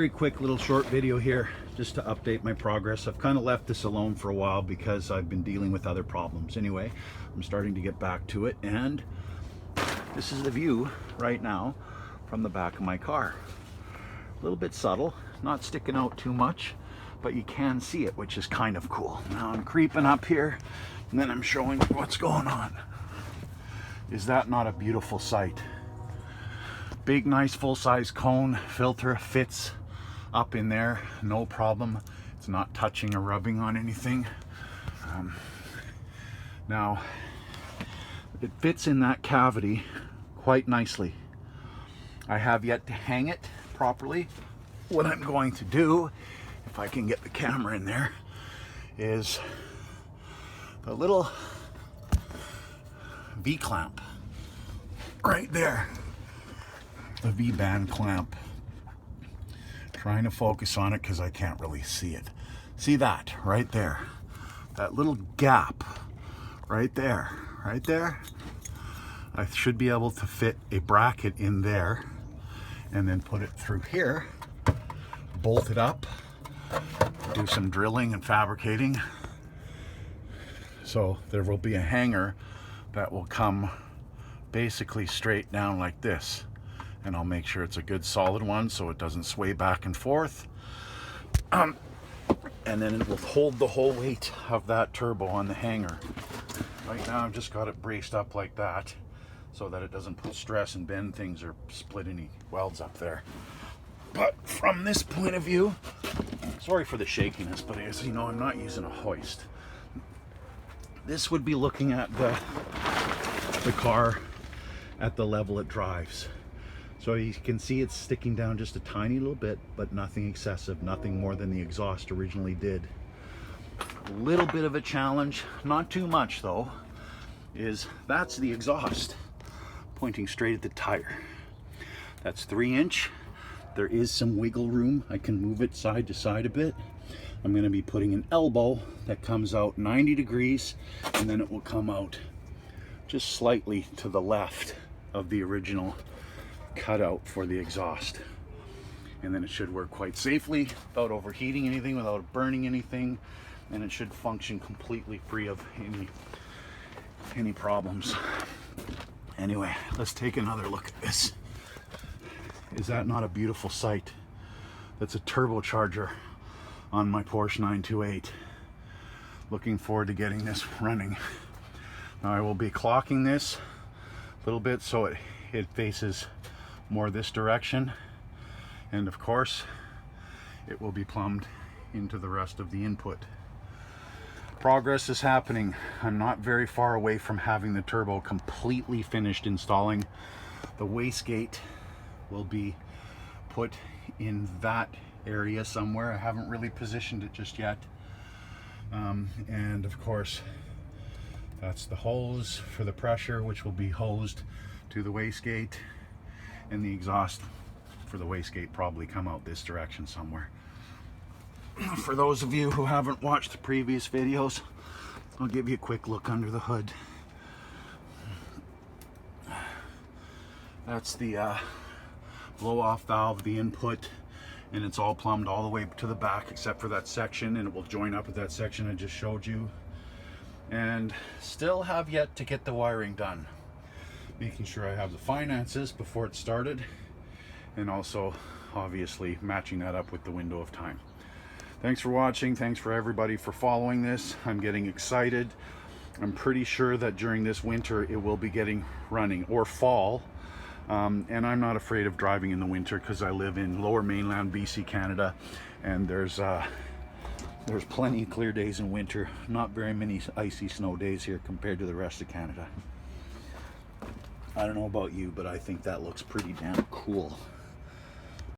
Very quick little short video here just to update my progress. I've kind of left this alone for a while because I've been dealing with other problems. Anyway, I'm starting to get back to it, and this is the view right now from the back of my car. A little bit subtle, not sticking out too much, but you can see it, which is kind of cool. Now I'm creeping up here and then I'm showing you what's going on. Is that not a beautiful sight? Big, nice, full-size cone filter fits up in there, no problem. It's not touching or rubbing on anything. Now, it fits in that cavity quite nicely. I have yet to hang it properly. What I'm going to do, if I can get the camera in there, is the little V-clamp right there. The V-band clamp. Trying to focus on it because I can't really see it. See that right there? That little gap right there, right there. I should be able to fit a bracket in there and then put it through here, bolt it up, do some drilling and fabricating. So there will be a hanger that will come basically straight down like this. And I'll make sure it's a good solid one so it doesn't sway back and forth. And then it will hold the whole weight of that turbo on the hanger. Right now I've just got it braced up like that so that it doesn't put stress and bend things or split any welds up there. But from this point of view, sorry for the shakiness, but as you know, I'm not using a hoist. This would be looking at the car at the level it drives. So you can see it's sticking down just a tiny little bit, but nothing excessive, nothing more than the exhaust originally did. A little bit of a challenge, not too much though, is that's the exhaust pointing straight at the tire. That's 3-inch. There is some wiggle room. I can move it side to side a bit. I'm going to be putting an elbow that comes out 90 degrees, and then it will come out just slightly to the left of the original cutout for the exhaust, and then it should work quite safely without overheating anything, without burning anything, and it should function completely free of any problems. Anyway, let's take another look at this. Is that not a beautiful sight? That's a turbocharger on my Porsche 928. Looking forward to getting this running. Now I will be clocking this a little bit so it faces more this direction, and of course it will be plumbed into the rest of the input. Progress is happening. I'm not very far away from having the turbo completely finished installing. The wastegate will be put in that area somewhere. I haven't really positioned it just yet. And of course that's the hose for the pressure, which will be hosed to the wastegate, and the exhaust for the wastegate probably come out this direction somewhere. For those of you who haven't watched the previous videos, I'll give you a quick look under the hood. That's the blow-off valve, the input, and it's all plumbed all the way to the back except for that section, and it will join up with that section I just showed you. And still have yet to get the wiring done. Making sure I have the finances before it started, and also obviously matching that up with the window of time. Thanks for watching. Thanks for everybody for following this. I'm getting excited. I'm pretty sure that during this winter it will be getting running, or fall. And I'm not afraid of driving in the winter because I live in lower mainland BC, Canada, and there's plenty of clear days in winter. Not very many icy snow days here compared to the rest of Canada. I don't know about you, but I think that looks pretty damn cool.